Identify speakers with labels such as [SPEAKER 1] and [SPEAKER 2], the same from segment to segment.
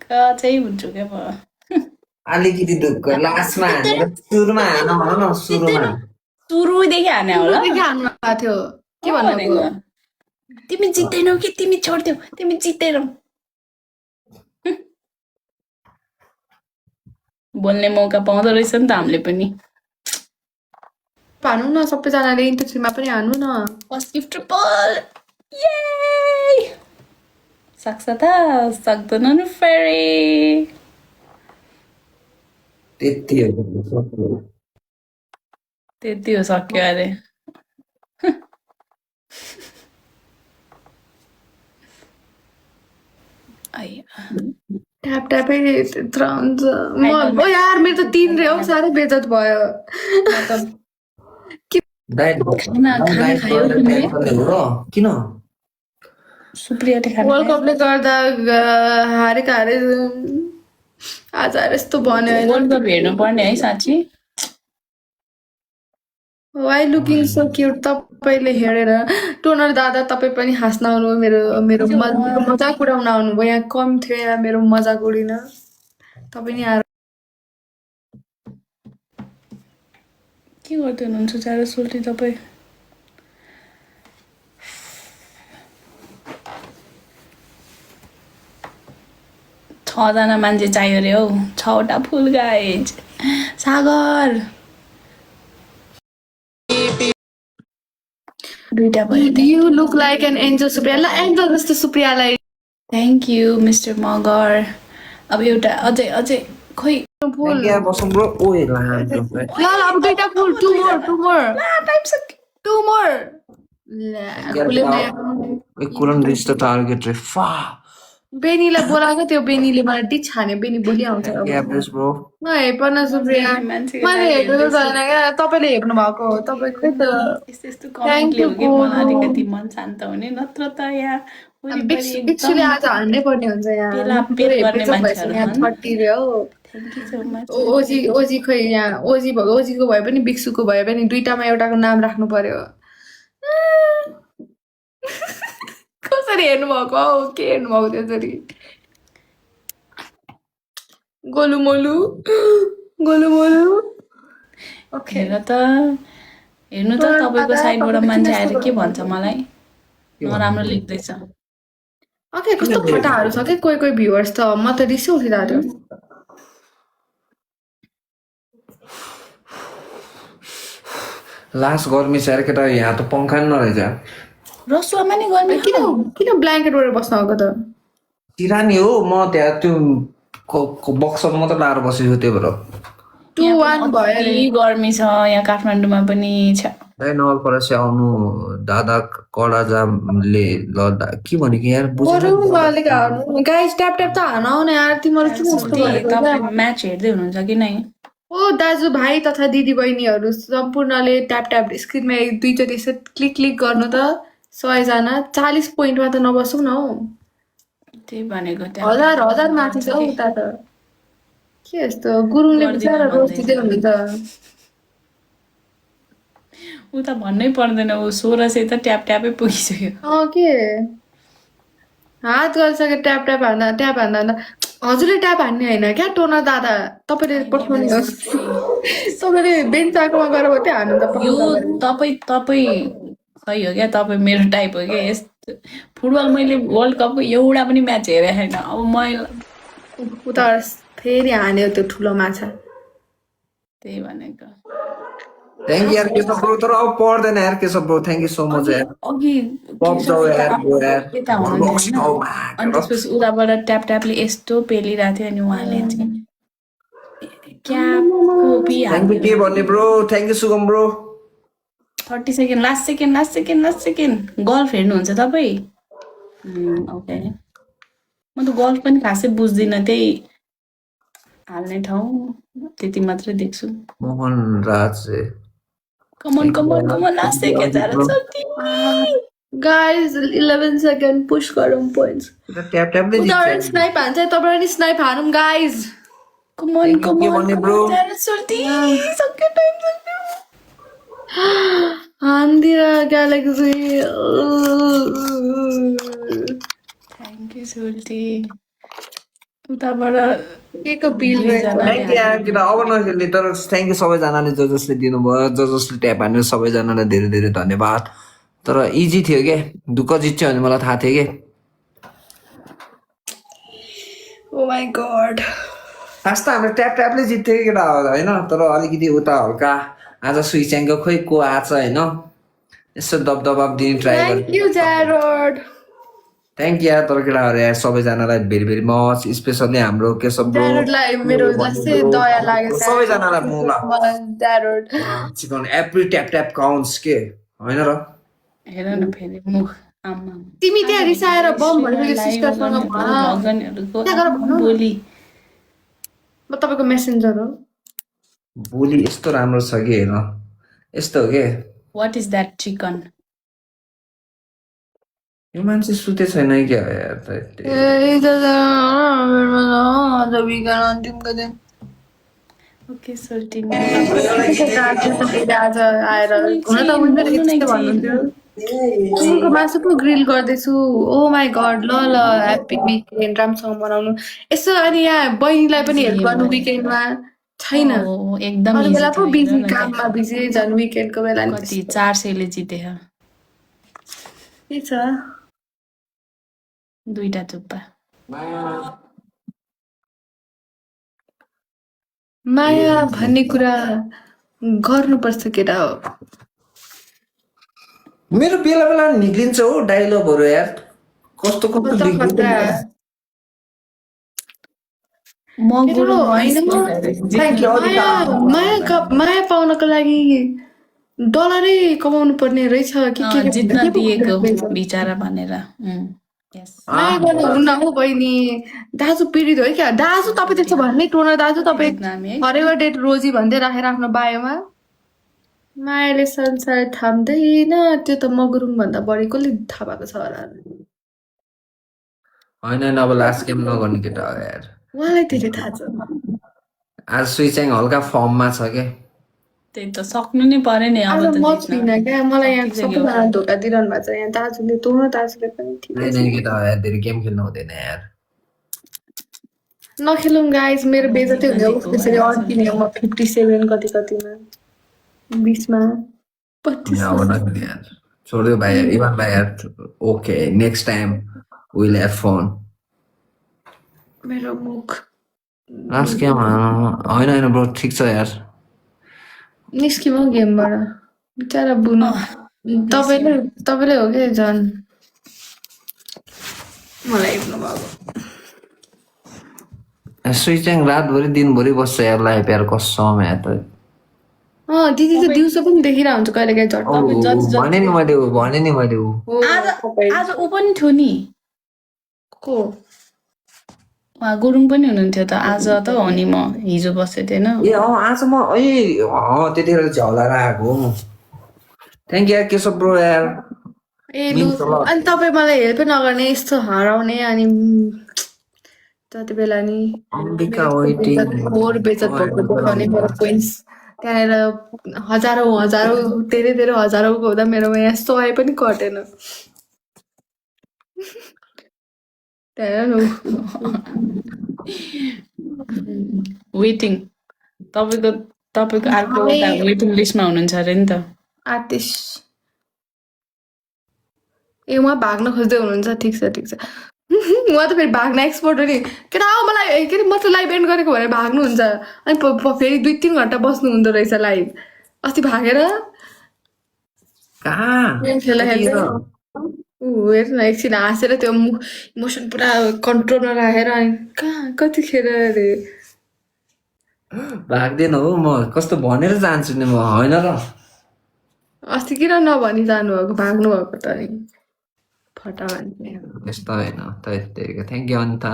[SPEAKER 1] चाहिँ हुन्छु क्या म
[SPEAKER 2] अलिकति दुःख लास्टमा हानेर सुरुमा हान भन न सुरुमा
[SPEAKER 1] सुरुदेखि हाने होला
[SPEAKER 3] सुरुदेखि हान्नु भएको थियो के भन्नु
[SPEAKER 1] तिमी जित्दैनौ कि तिमी छोड्देऊ तिमी जित्दैनौ बोल्ने मौका पाउँदो रहेछ नि त हामीले पनि
[SPEAKER 3] हानु न सबैजनाले इन्टरभ्यूमा पनि हान्नु न
[SPEAKER 1] फर्स्ट गिफ्ट ट्रिपल ये सक्छ त सक्दैन नि फेरि
[SPEAKER 2] त्यति हो
[SPEAKER 1] त्यति हो सक्यो अरे
[SPEAKER 3] ट्याप ट्यापै त्यत्र हुन्छ ओ यार मेरो त 3 रे हो साह्रै बेइज्जत भयो
[SPEAKER 1] खाना खायो तिमीले
[SPEAKER 2] किन
[SPEAKER 1] सुप्रियाले खाना
[SPEAKER 3] वर्ल्ड कपले गर्दा हारेको हारे आज यस्तो भन्यो होइन
[SPEAKER 1] वर्ल्ड कप हेर्नु पर्ने है साँच्ची
[SPEAKER 3] वाइ लुकिङ सो क्युट तपाईँले हेरेर टोनर दादा तपाईँ पनि हाँस्न आउनु मेरो मेरो मजाक उडाउन आउनुभयो यहाँ कम थियो यहाँ मेरो मजाक उडिन तपाईँ नि आएर
[SPEAKER 1] के गर्दै हुनुहुन्छ चारो सोल्टी तपाईँ छजना मान्छे चाहियो अरे हौ 6वटा फुल गाइज सागर दुईटा भयो
[SPEAKER 3] you look like an angel Supriya ल एन्जल जस्तो सुप्रियालाई
[SPEAKER 1] थ्याङ्क यू मिस्टर मगर अब एउटा अझै अझै खोइ
[SPEAKER 3] फुल
[SPEAKER 2] यहाँ बसौँ ब्रो ओए ला
[SPEAKER 3] ल अब दुईटा फुल टु मोर टु मोर
[SPEAKER 2] एक कुरन रिच द टार्गेट रे फा
[SPEAKER 3] बेनीलाई बोलाएको त्यो बेनीले मलाई डिच हान्यो बेनी भोलि आउँछ अब
[SPEAKER 2] एभरेज ब्रो
[SPEAKER 3] नहेर्न सुप्रिया मैले हेर्नु त छैन क्या तपाईँले हेर्नु भएको हो तपाईँको त
[SPEAKER 1] यस्तो यस्तो कमेन्टले हो कि मलाई अलिकति मन शान्त हुने नत्र त यहाँ
[SPEAKER 3] बिक्सुले आज हान्नै पर्ने हुन्छ यहाँ यहाँ 30 रे हो ओजी खोइ यहाँ ओजीको भए पनि बिक्सुको भए पनि दुईटामा एउटाको नाम राख्नु पर्यो कसरी हेर्नु भएको हौ के हेर्नु भएको त्यसरी गोलुमोलु
[SPEAKER 1] हेर त हेर्नु त तपाईँको साइडबाट मान्छे आएर के भन्छ मलाई नराम्रो लेख्दैछ
[SPEAKER 3] ओके कस्तो फटाहरू छ कि कोही भ्युअर्स त म त रिसै उठिरहेको थियो
[SPEAKER 2] लास्ट गर्मी छ केटा यहाँ त पंखा नि नरहेछ
[SPEAKER 1] रसुवामा नि गर्मी
[SPEAKER 3] किन ब्ल्याङ्केट ओढेर बस्नु भएको त
[SPEAKER 2] तिरानी हो म त्यहाँ त्यो बक्समा मात्र लाएर बसेको त्यही भएर
[SPEAKER 3] 2-1 भयो
[SPEAKER 1] अति गर्मी छ यहाँ काठमाडौँमा पनि छ
[SPEAKER 2] नवलपरासी आउनु दादा कडा जामले लड्दा के भनेको यार
[SPEAKER 3] गाइस ट्याप ट्याप त हान आउने यार तिमीहरू किन यस्तो गरेको
[SPEAKER 1] तपाईँ म्याच हेर्दै हुनुहुन्छ कि नै
[SPEAKER 3] ओ दाजु भाइ तथा दिदी बहिनीहरू सम्पूर्णले ट्याप ट्याप स्क्रिनमा दुईचोटि यसो क्लिक क्लिक गर्नु त 100 जना 40 पोइन्टमा त नबसौँ न हौ
[SPEAKER 1] त्यही भनेको
[SPEAKER 3] हजार माथि छ हौ उता त के यस्तो गुरुङले बिचारा रोज दिँदै हुनुहुन्छ
[SPEAKER 1] उता भन्नै पर्दैन ऊ 1600 त ट्याप ट्यापै पुगिसक्यो
[SPEAKER 3] के हात गरिसक्यो ट्याप ट्याप हान्दा हजुरले ट्याप हान्ने होइन क्या टोनर दादा तपाईँले पठाउने हो तपाईँले बेन्च आएकोमा गएर मात्रै हान्नु त
[SPEAKER 1] यो तपाईँ सही हो क्या तपाईँ मेरो टाइप हो क्या यस्तो फुटबल मैले वर्ल्ड कपको एउटा पनि म्याच हेरेको छैन अब मैले
[SPEAKER 3] उता फेरि हान्यो त्यो ठुलो माछा
[SPEAKER 1] त्यही भनेको
[SPEAKER 2] थ्याङ्क यू यार के छ ब्रो तर अब पर्दैन यार के छ bro thank you so much यार
[SPEAKER 1] अघि
[SPEAKER 2] पप जाऊ यार गो यार
[SPEAKER 1] यता हुनुहुन्थ्यो होइन अनि त्यसपछि उताबाट ट्याप ट्यापले यस्तो पेलिरहेको थियो अनि उहाँले चाहिँ
[SPEAKER 2] थ्याङ्क यू के भन्ने ब्रो थ्याङ्क यू सुगम bro
[SPEAKER 1] 30 second last second golf हेर्नुहुन्छ तपाईँ ओके म त गल्फ पनि खासै बुझ्दिनँ त्यही हाल्ने ठाउँ त्यति मात्रै देख्छु
[SPEAKER 2] Mohan Raj
[SPEAKER 1] come on last second
[SPEAKER 3] guys 11 second push गरौँ पोइन्ट्स
[SPEAKER 2] ट्याप ट्यापले
[SPEAKER 3] उताबाट स्नाइप हान्छ तपाईँ पनि स्नाइप हानौँ गाइस
[SPEAKER 1] कमन
[SPEAKER 2] ब्रो
[SPEAKER 3] हान्दिरा ग्यालेक्सी
[SPEAKER 1] थ्याङ्क यू सोल्टी उताबाट
[SPEAKER 3] के को बिल
[SPEAKER 2] थ्याङ्क यू केटा अब नखेल्ने तर थ्याङ्क यू सबैजनाले जसले दिनुभयो जसले ट्याप हान्यो सबैजनालाई धेरै धेरै धन्यवाद तर इजी थियो के दुःख जित्यो भने मलाई थाहा थियो के
[SPEAKER 3] ओ माई गॉड
[SPEAKER 2] खास त हाम्रो ट्याप ट्यापले जित्थ्यो कि केटा होइन तर अलिकति उता हल्का आज सुइच्याङको खोइ को आछ होइन यसो दबदबाब दिने ट्राई
[SPEAKER 3] थ्याङ्क
[SPEAKER 2] गर्छु
[SPEAKER 3] यू ज्यारोड
[SPEAKER 2] थ्याङ्क यू तर केटाहरू यार सबैजनालाई भेरी भेरी मच स्पेसल्ली हाम्रो केशव ब्रो
[SPEAKER 3] ज्यारोडलाई मेरो जस्तै दया लाग्यो
[SPEAKER 2] सबैजनालाई मुला
[SPEAKER 3] ज्यारोड
[SPEAKER 2] chicken every tap tap counts के होइन र
[SPEAKER 1] हेर न फेरि मुख आमा
[SPEAKER 3] तिमी त्यहाँ रिसाएर बम भनेको सिस्टरसँग
[SPEAKER 1] भगनहरूको
[SPEAKER 3] त्यहाँ गएर भन।
[SPEAKER 1] बोली
[SPEAKER 3] म तपाईँको मेसेन्जर हो
[SPEAKER 2] बोली यस्तो राम्रो छ कि होइन यस्तो हो के
[SPEAKER 1] वाट इज द्याट चिकन
[SPEAKER 2] यो मान्छे सुते छैन क्या यार
[SPEAKER 3] अन्तिमको दिन
[SPEAKER 1] ओके सोल्टी
[SPEAKER 3] आज आएर हुन त उनीहरू यस्तै भन्नुहुन्थ्यो सुँगुरको मासु पो ग्रिल गर्दैछु ओ माई गड ल ल ह्याप्पी विकेन्ड राम्रोसँग मनाउनु यसो अनि यहाँ बहिनीलाई पनि हेल्प गर्नु विकेन्डमा छैन
[SPEAKER 1] एकदम
[SPEAKER 3] अरू बेला पो
[SPEAKER 1] easy
[SPEAKER 3] बिजी
[SPEAKER 1] थियो, हेर न
[SPEAKER 3] काममा बिजी झन् विकेन्डको बेला नि
[SPEAKER 1] कति 400 ले जिते
[SPEAKER 3] के छ
[SPEAKER 1] दुईटा थुक्पा
[SPEAKER 3] माया भन्ने कुरा गर्नुपर्छ केटा हो
[SPEAKER 2] मेरो बेला बेला निक्लिन्छ हो डायलगहरू यार कस्तो कस्तो
[SPEAKER 3] कता
[SPEAKER 2] निक्लिन्छ
[SPEAKER 3] कता
[SPEAKER 1] म
[SPEAKER 3] केटा
[SPEAKER 1] गुरु
[SPEAKER 3] हो, होइन Thank you. माया पाउनको लागि डलरै कमाउनु पर्ने रहेछ के
[SPEAKER 1] जित्न दिएको
[SPEAKER 3] माया
[SPEAKER 1] बिचारा भनेर yes
[SPEAKER 3] गर्नु हुन्न हो बहिनी दाजु पीडित हो क्या दाजु तपाईँ त्यस्तो भन्ने टोनर दाजु तपाईँ
[SPEAKER 1] जित्न हामी है
[SPEAKER 3] फरेभर डेट रोजी भन्दै राखेर आफ्नो बायोमा मायाले संसार थाम्दैन त्यो त मगरुङ भन्दा बढी कसले थाहा भएको छ होला
[SPEAKER 2] होइन होइन अब लास्ट गेम नगर्ने केटा हो यार
[SPEAKER 3] उहाँलाई धेरै थाहा छ
[SPEAKER 2] आज सुइच्याङ हल्का फर्ममा छ के
[SPEAKER 1] त्यही त सक्नु नै पर्यो नि अब
[SPEAKER 3] आज
[SPEAKER 1] त
[SPEAKER 3] म
[SPEAKER 1] जित्न
[SPEAKER 3] छुइनँ क्या मलाई यहाँ
[SPEAKER 1] सकिसक्यो।
[SPEAKER 3] सबैजना धोका दिइरहनु भएको छ यहाँ दाजुले तँ दाजुले पनि ठिकै
[SPEAKER 2] होइन
[SPEAKER 3] छ
[SPEAKER 2] होइन केटा हो यार धेरै गेम खेल्नु हुँदैन यार
[SPEAKER 3] नखेलौँ गाइज मेरो बेजती हुने हो त्यसरी अड्किने हो म 57 कति कतिमा 20 मा 25
[SPEAKER 2] अब नखेल्ने यार छोड्यो भाइ इvan भाइ यार okay next time will have fun
[SPEAKER 3] मेरो मुख
[SPEAKER 2] लास्ट गेम होइन होइन ब्रो ठिक छ यार
[SPEAKER 3] निस्किम गेमबाट बिचारा बुनु तपाईँले हो कि झन् मलाई हेप्नु भएको
[SPEAKER 2] सुइच्याङ रातभरि दिनभरि बस्छ यार लाइफ यार कसम यार त
[SPEAKER 3] दिदी त दिउँसो पनि देखिरहेको हुन्छ कहिले काहीँ झट्ट
[SPEAKER 2] भने नि मैले ऊ
[SPEAKER 1] आज ऊ पनि थियो नि
[SPEAKER 3] को
[SPEAKER 1] उहाँ गुरुङ पनि हुनुहुन्थ्यो त आज त हो नि म हिजो बसेको थिएन
[SPEAKER 2] ए आज म त्यतिखेर झलाएर आएको हो थ्याङ्क यार केशव ब्रो यार
[SPEAKER 3] ए लु अनि तपाईँ मलाई हेल्प नगर्ने यस्तो हराउने अनि जति बेला नि
[SPEAKER 2] अम्बिका वेटिङ
[SPEAKER 3] फोहोर बेचत भएको देखाउने मेरो कोइन्स त्यहाँनिर हजारौँ धेरै धेरै हजारौँको हुँदा मेरोमा यहाँ 100 पनि कटेन त्यहाँ
[SPEAKER 1] वेटिङ तपाईँको अर्को वेटिङ लिस्टमा हुनुहुन्छ अरे नि त
[SPEAKER 3] आर्टिस्ट ए उहाँ भाग्न खोज्दै हुनुहुन्छ ठिक छ उहाँ त फेरि भाग्न एक्सपर्ट हो नि केटा मलाई के अरे म त लाइभ एन्ड गरेको भनेर भाग्नुहुन्छ अनि फेरि 2-3 घन्टा बस्नु हुँदो रहेछ लाइभ अस्ति भागेर खेला खेल्छ हेर न एकछिन हाँसेर त्यो इमोसन पुरा कन्ट्रोलमा राखेर अनि कहाँ कतिखेर अरे
[SPEAKER 2] भाग्दैन हो म कस्तो भनेर जान्छु नि म होइन र
[SPEAKER 3] अस्ति किन नभनी जानुभएको भाग्नु भएको त नि फटा मान्छे
[SPEAKER 2] यस्तो होइन थ्याङ्क यू अनिता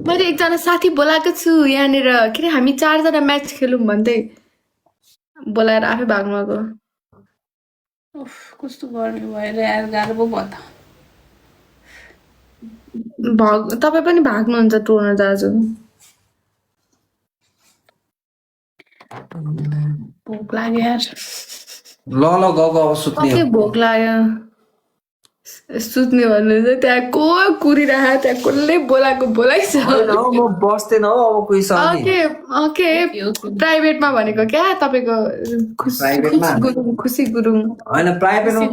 [SPEAKER 3] मैले एकजना साथी बोलाएको छु यहाँनिर के अरे हामी 4 जना म्याच खेलौँ भन्दै बोलाएर आफै भाग्नु भएको
[SPEAKER 1] कस्तो गर्ने भएर यार गाह्रो पो भयो त
[SPEAKER 3] तपाईँ पनि भाग्नुहुन्छ टोनर दाजु
[SPEAKER 1] भोक लाग्यो यार
[SPEAKER 2] ल गएको अब सुत्ने
[SPEAKER 3] कति भोक लाग्यो सुत्ने भन्नुहुन्छ त्यहाँ को कुरिरह त्यहाँ कसले बोलाएको बोलाइछ
[SPEAKER 2] होइन हौ, म बस्दैन हौ अब कोहीसँग नि।
[SPEAKER 3] प्राइभेटमा भनेको क्या तपाईँको
[SPEAKER 2] प्राइभेटमा?
[SPEAKER 3] खुसी गुरुङ
[SPEAKER 2] होइन प्राइभेटमा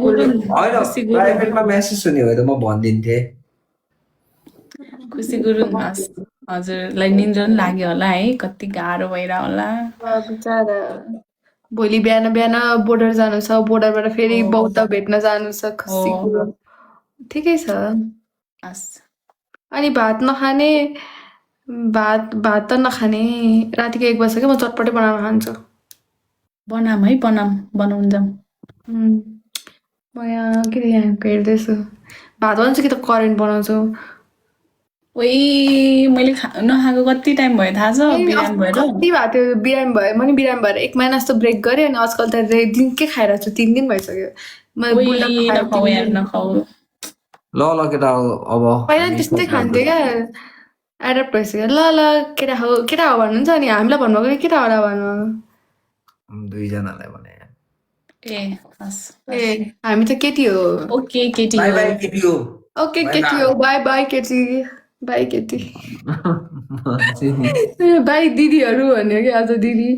[SPEAKER 2] प्राइभेटमा मेसेज हुने भए त म भनिदिन्थेँ।
[SPEAKER 1] खुसी गुरुङ हजुरलाई निन्द्रा पनि लाग्यो होला है, कति गाह्रो भइरह होला।
[SPEAKER 3] बिचरा भोलि बिहान बिहान बोर्डर जानु छ, बोर्डरबाट फेरि बौद्ध भेट्न जानु छ। खुसी गुरुङ ठिकै छ।
[SPEAKER 1] हस्।
[SPEAKER 3] अनि भात नखाने भात त नखाने रातिको 1 बज्छ क्या, म चटपटे बनाएर खान्छु।
[SPEAKER 1] बनाम है, बनाउनु जाऊँ।
[SPEAKER 3] म यहाँ के अरे यहाँ हेर्दैछु भात बनाउँछु कि त करेन्ट बनाउँछु।
[SPEAKER 1] ओइ मैले नखाएको कति टाइम भयो थाहा छ, बिरामी भएर।
[SPEAKER 3] कति भएको थियो बिरामी भयो, म नि बिरामी भएर 1 महिना जस्तो ब्रेक गरेँ अनि आजकल त दिनकै खाइरहेको छु, 3 दिन भइसक्यो। म बुल्टा खाएर
[SPEAKER 1] नखाऊ यार, नखाऊ।
[SPEAKER 2] ल केटा अब
[SPEAKER 3] पहिला त्यस्तै खान्थ्यो क्या, एडप्ट भइसक्यो। ल केटा हो भन्नुहुन्छ अनि हामीलाई भन्नुभएको कि केटा होला भन्नु।
[SPEAKER 2] दुईजनालाई भने
[SPEAKER 1] ए हस्।
[SPEAKER 3] ए हामी त केटी हो।
[SPEAKER 1] ओके केटी
[SPEAKER 2] बाई
[SPEAKER 1] हो।
[SPEAKER 2] बाई केटी हो।
[SPEAKER 3] ओके केटी हो, बाई बाई केटी, बाई केटी। बाई दिदीहरू भन्यो कि आज दिदी